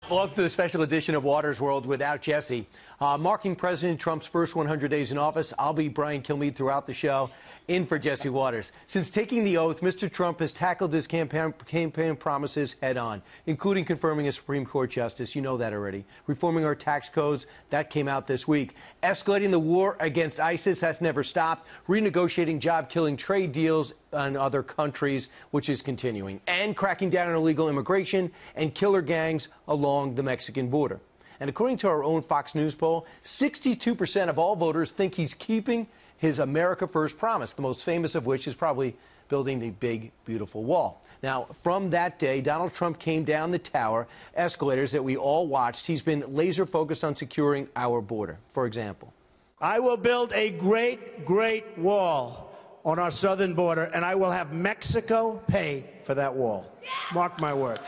Welcome to the special edition of Water's World without Jesse. Marking President Trump's first 100 days in office, I'll be Brian Kilmeade throughout the show, in for Jesse Waters. Since taking the oath, Mr. Trump has tackled his campaign promises head-on, including confirming a Supreme Court justice. You know that already. Reforming our tax codes, that came out this week. Escalating the war against ISIS, that's never stopped. Renegotiating job-killing trade deals in other countries, which is continuing. And cracking down on illegal immigration and killer gangs along the Mexican border. And according to our own Fox News poll, 62% of all voters think he's keeping his America First promise, the most famous of which is probably building the big, beautiful wall. Now, from that day, Donald Trump came down the tower escalators that we all watched. He's been laser focused on securing our border. For example, I will build a great, great wall on our southern border, and I will have Mexico pay for that wall. Mark my words.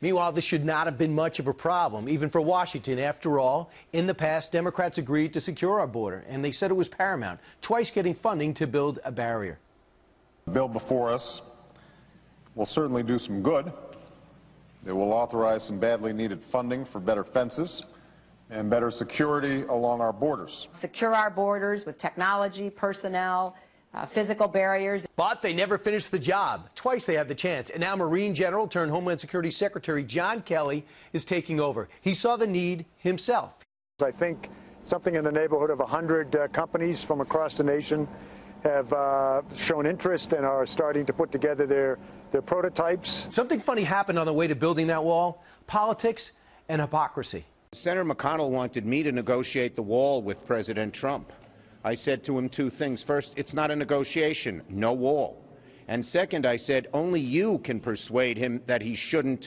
Meanwhile, this should not have been much of a problem, even for Washington. After all, in the past, Democrats agreed to secure our border, and they said it was paramount, twice getting funding to build a barrier. The bill before us will certainly do some good. It will authorize some badly needed funding for better fences and better security along our borders. Secure our borders with technology, personnel, physical barriers. But they never finished the job. Twice they had the chance. And now Marine General turned Homeland Security Secretary John Kelly is taking over. He saw the need himself. I think something in the neighborhood of 100 companies from across the nation have shown interest and are starting to put together their prototypes. Something funny happened on the way to building that wall. Politics and hypocrisy. Senator McConnell wanted me to negotiate the wall with President Trump. I said to him two things. First, it's not a negotiation, no wall. And second, I said only you can persuade him that he shouldn't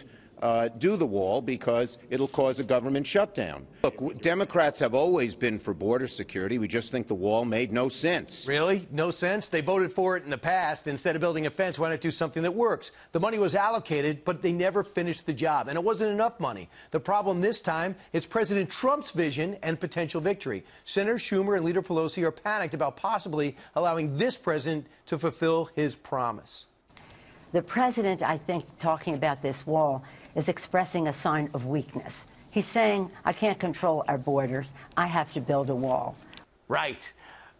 do the wall because it'll cause a government shutdown. Look, Democrats have always been for border security. We just think the wall made no sense. Really? No sense? They voted for it in the past. Instead of building a fence, why not do something that works? The money was allocated, but they never finished the job. And it wasn't enough money. The problem this time is President Trump's vision and potential victory. Senator Schumer and Leader Pelosi are panicked about possibly allowing this president to fulfill his promise. The president, I think, talking about this wall, is expressing a sign of weakness. He's saying, I can't control our borders. I have to build a wall. Right.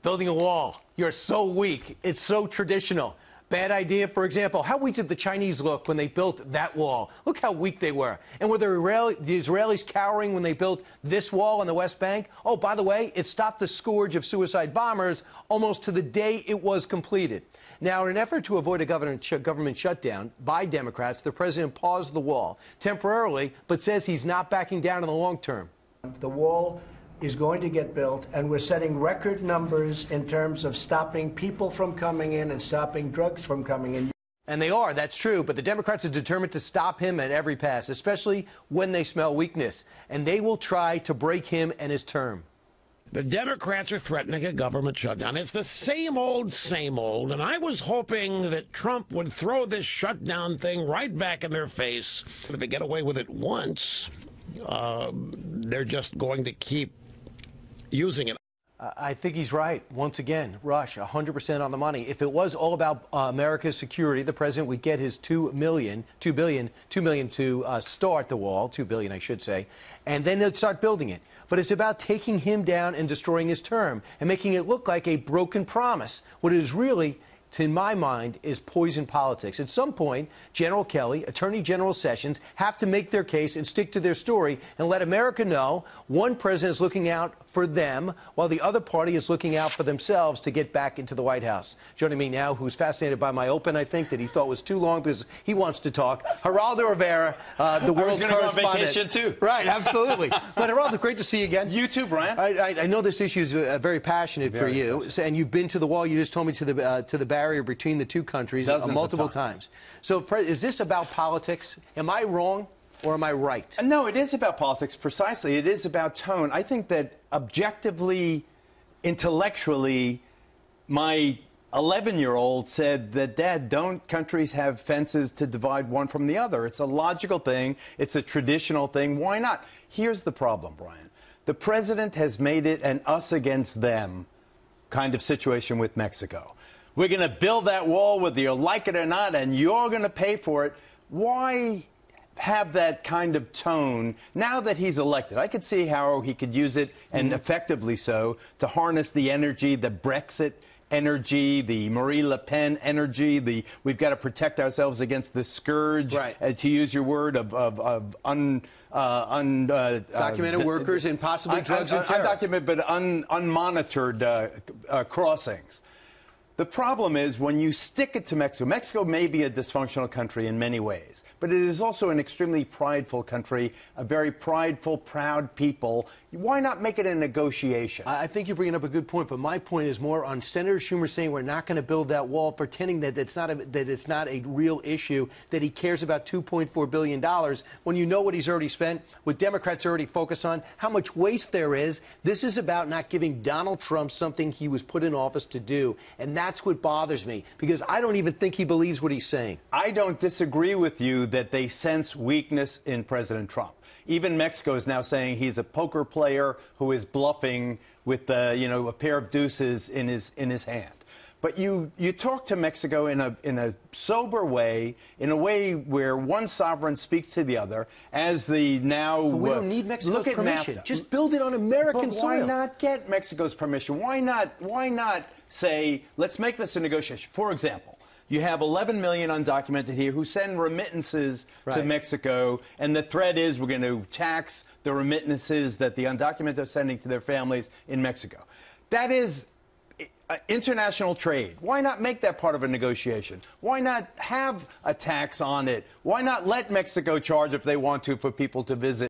Building a wall. You're so weak. It's so traditional. Bad idea. For example, how weak did the Chinese look when they built that wall? Look how weak they were. And were the Israelis cowering when they built this wall on the West Bank? Oh, by the way, it stopped the scourge of suicide bombers almost to the day it was completed. Now, in an effort to avoid a government shutdown by Democrats, the president paused the wall temporarily, but says he's not backing down in the long term. The wall is going to get built, and we're setting record numbers in terms of stopping people from coming in and stopping drugs from coming in. And they are, that's true, but the Democrats are determined to stop him at every pass, especially when they smell weakness. And they will try to break him and his term. The Democrats are threatening a government shutdown. It's the same old, and I was hoping that Trump would throw this shutdown thing right back in their face. If they get away with it once, they're just going to keep using it. I think he's right. Once again, Rush, 100% on the money. If it was all about America's security, the president would get his $2 billion to start the wall, $2 billion, I should say, and then they'd start building it. But it's about taking him down and destroying his term and making it look like a broken promise. What it is really, to my mind, is poison politics. At some point, General Kelly, Attorney General Sessions have to make their case and stick to their story and let America know one president is looking out for them while the other party is looking out for themselves to get back into the White House. Joining me now, who's fascinated by my open, I think, that he thought was too long because he wants to talk, Geraldo Rivera, the world's correspondent. Go on vacation too. Right, absolutely. But Geraldo, great to see you again. You too, Brian. I know this issue is very passionate for you, and you've been to the wall. You just told me to the barrier between the two countries multiple times. So is this about politics? Am I wrong or am I right? No, it is about politics, precisely. It is about tone. I think that objectively, intellectually, my 11-year-old said that, Dad, don't countries have fences to divide one from the other? It's a logical thing. It's a traditional thing. Why not? Here's the problem, Brian. The president has made it an us against them kind of situation with Mexico. We're going to build that wall whether you like it or not, and you're going to pay for it. Why have that kind of tone now that he's elected. I could see how he could use it, and effectively so, to harness the energy, the Brexit energy, the Marie Le Pen energy, we've got to protect ourselves against the scourge, to use your word, of documented workers and possibly drugs and terror. Undocumented but unmonitored crossings. The problem is when you stick it to Mexico, Mexico may be a dysfunctional country in many ways, but it is also an extremely prideful country, a very prideful, proud people. Why not make it a negotiation? I think you're bringing up a good point, but my point is more on Senator Schumer saying we're not going to build that wall, pretending that it's not a real issue, that he cares about $2.4 billion, when you know what he's already spent, what Democrats already focus on, how much waste there is. This is about not giving Donald Trump something he was put in office to do, and that's what bothers me, because I don't even think he believes what he's saying. I don't disagree with you that they sense weakness in President Trump. Even Mexico is now saying he's a poker player who is bluffing with a pair of deuces in his hand. But you talk to Mexico in a sober way, in a way where one sovereign speaks to the other, as the now. But we don't need Mexico's permission. NAFTA. Just build it on American soil. Why not get Mexico's permission? Why not say, let's make this a negotiation? For example, you have 11 million undocumented here who send remittances to Mexico, and the threat is we're going to tax the remittances that the undocumented are sending to their families in Mexico. That is international trade. Why not make that part of a negotiation? Why not have a tax on it? Why not let Mexico charge if they want to for people to visit?